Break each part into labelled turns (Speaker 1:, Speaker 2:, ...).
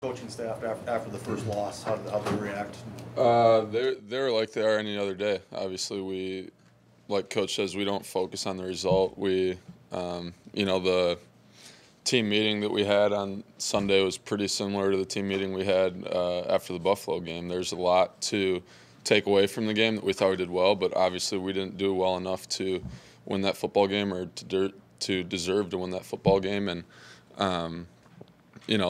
Speaker 1: Coaching staff after the first loss? How did they react?
Speaker 2: They're like they are any other day. Obviously, we, like Coach says, we don't focus on the result. The team meeting that we had on Sunday was pretty similar to the team meeting we had after the Buffalo game. There's a lot to take away from the game that we thought we did well, but obviously we didn't do well enough to win that football game or to deserve to win that football game. And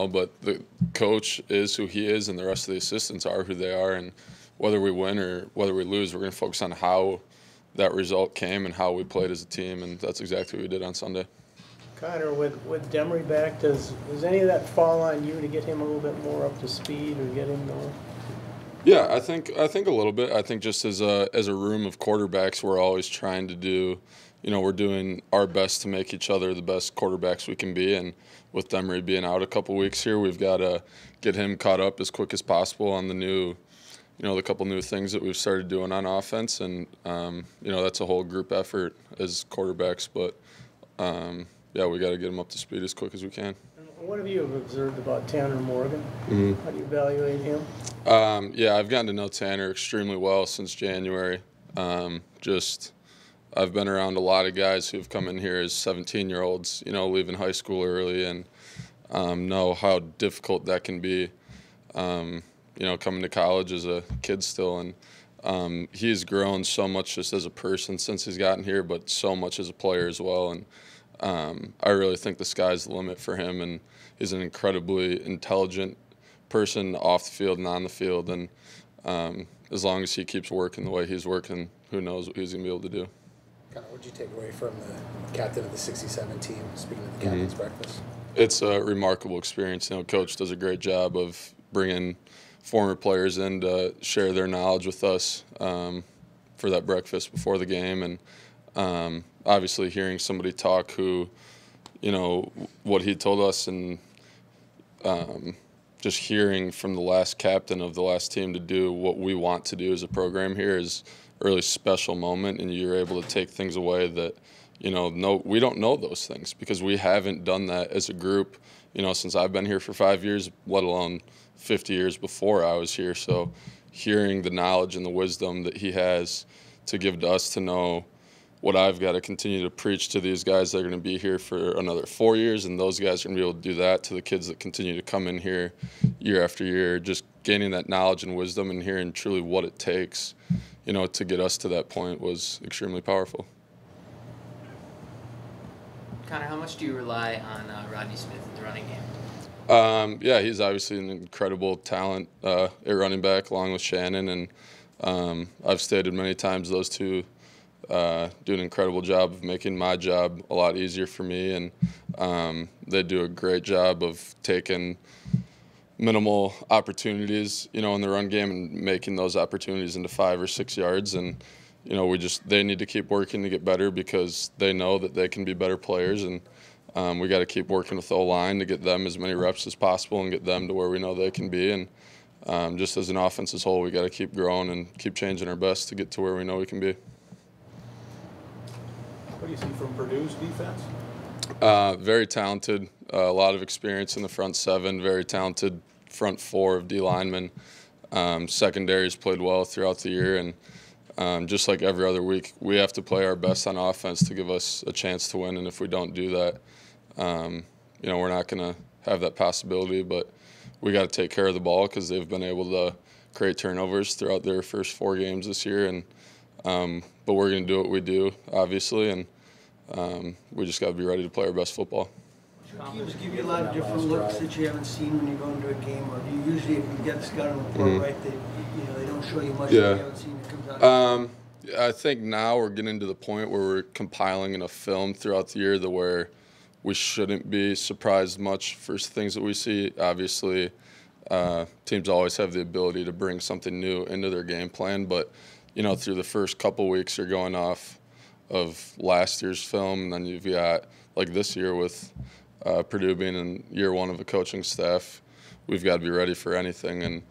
Speaker 2: but the coach is who he is, and the rest of the assistants are who they are. And whether we win or whether we lose, we're going to focus on how that result came and how we played as a team, and that's exactly what we did on Sunday.
Speaker 3: Connor, with Demery back, does any of that fall on you to get him a little bit more up to speed or get him more?
Speaker 2: Yeah, I think a little bit. I think just as a room of quarterbacks, we're always trying to do, we're doing our best to make each other the best quarterbacks we can be. And with Demery being out a couple weeks here, we've got to get him caught up as quick as possible on the new, the couple new things that we've started doing on offense. And that's a whole group effort as quarterbacks. But we got to get him up to speed as quick as we can.
Speaker 3: What have you observed about Tanner Morgan?
Speaker 2: Mm-hmm.
Speaker 3: How do you evaluate him?
Speaker 2: I've gotten to know Tanner extremely well since January. I've been around a lot of guys who've come in here as 17-year-olds, leaving high school early, and know how difficult that can be, coming to college as a kid still. And he's grown so much just as a person since he's gotten here, but so much as a player as well. And I really think the sky's the limit for him, and he's an incredibly intelligent person off the field and on the field. And as long as he keeps working the way he's working, who knows what he's going to be able to do.
Speaker 4: What did you take away from the captain of the '67 team, speaking of the captain's breakfast?
Speaker 2: It's a remarkable experience. Coach does a great job of bringing former players in to share their knowledge with us for that breakfast before the game. And obviously hearing somebody talk who, what he told us, and just hearing from the last captain of the last team to do what we want to do as a program here is a really special moment, and you're able to take things away that, we don't know those things because we haven't done that as a group, since I've been here for 5 years, let alone 50 years before I was here. So hearing the knowledge and the wisdom that he has to give to us to know what I've got to continue to preach to these guys that are going to be here for another 4 years, and those guys are going to be able to do that to the kids that continue to come in here year after year, just gaining that knowledge and wisdom and hearing truly what it takes, to get us to that point was extremely powerful.
Speaker 5: Connor, how much do you rely on Rodney Smith in the running game?
Speaker 2: He's obviously an incredible talent at running back along with Shannon, and I've stated many times those two do an incredible job of making my job a lot easier for me, and they do a great job of taking minimal opportunities, in the run game and making those opportunities into 5 or 6 yards. And they need to keep working to get better because they know that they can be better players, and we got to keep working with the O-line to get them as many reps as possible and get them to where we know they can be. And just as an offense as a whole, we got to keep growing and keep changing our best to get to where we know we can be.
Speaker 1: What do you see from Purdue's defense?
Speaker 2: Very talented, a lot of experience in the front seven, very talented front four of D linemen. Secondary's played well throughout the year, and just like every other week, we have to play our best on offense to give us a chance to win. And if we don't do that, we're not going to have that possibility. But we got to take care of the ball because they've been able to create turnovers throughout their first 4 games this year. And but we're going to do what we do, obviously, and we just got to be ready to play our best football.
Speaker 6: Teams give you a lot of different looks that you haven't seen when you go into a game, or do you usually, if you get the scouting report right, they don't show you much that you haven't seen that comes out?
Speaker 2: I think now we're getting to the point where we're compiling enough film throughout the year where we shouldn't be surprised much for things that we see. Obviously, teams always have the ability to bring something new into their game plan, but through the first couple weeks, you're going off of last year's film, and then you've got, like this year with Purdue being in year 1 of a coaching staff, we've got to be ready for anything. And,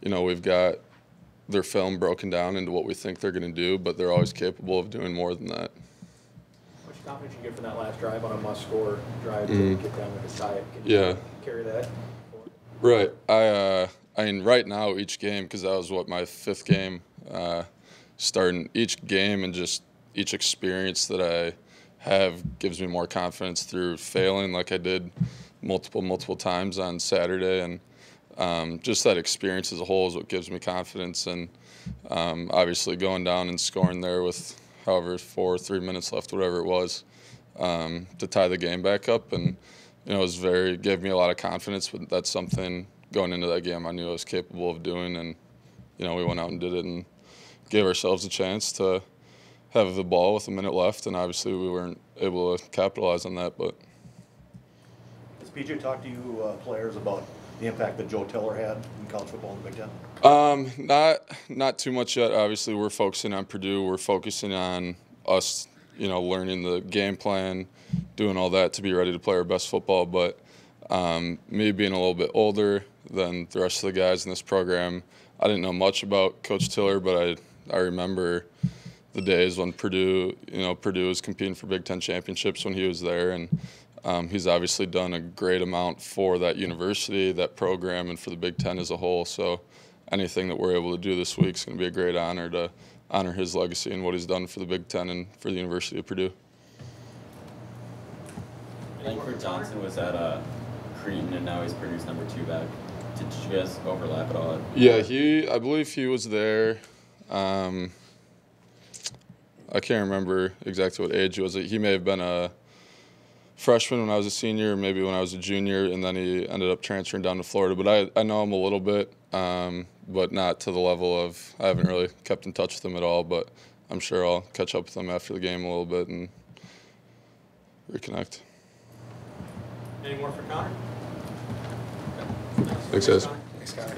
Speaker 2: we've got their film broken down into what we think they're going to do, but they're always capable of doing more than that.
Speaker 1: How much confidence you get from that last drive on a must-score drive to get down there to tie it? Can you carry that?
Speaker 2: Right. I mean, right now, each game, because that was my 5th game, starting each game and just each experience that I have gives me more confidence through failing like I did multiple times on Saturday. And just that experience as a whole is what gives me confidence. And obviously going down and scoring there with however 4 or 3 minutes left, whatever it was, to tie the game back up. And it was gave me a lot of confidence, but that's something going into that game I knew I was capable of doing. And, we went out and did it and gave ourselves a chance to have the ball with a minute left. And obviously we weren't able to capitalize on that. But
Speaker 1: Has PJ talked to you players about the impact that Joe Tiller had in college football in the Big Ten?
Speaker 2: Not too much yet. Obviously we're focusing on Purdue. We're focusing on us, learning the game plan, doing all that to be ready to play our best football. But me being a little bit older than the rest of the guys in this program, I didn't know much about Coach Tiller, but I remember the days when Purdue was competing for Big Ten championships when he was there, and he's obviously done a great amount for that university, that program, and for the Big Ten as a whole. So anything that we're able to do this week is going to be a great honor to honor his legacy and what he's done for the Big Ten and for the University of Purdue.
Speaker 7: Langford Johnson was at Creighton, and now he's Purdue's number 2 back. Did you guys overlap at all?
Speaker 2: Yeah, I believe he was there. I can't remember exactly what age he was. He may have been a freshman when I was a senior, maybe when I was a junior, and then he ended up transferring down to Florida. But I know him a little bit, but not to the level of, I haven't really kept in touch with him at all, but I'm sure I'll catch up with him after the game a little bit and reconnect.
Speaker 1: Any more for Conor?
Speaker 2: Thanks, guys.
Speaker 4: Thanks, Connor.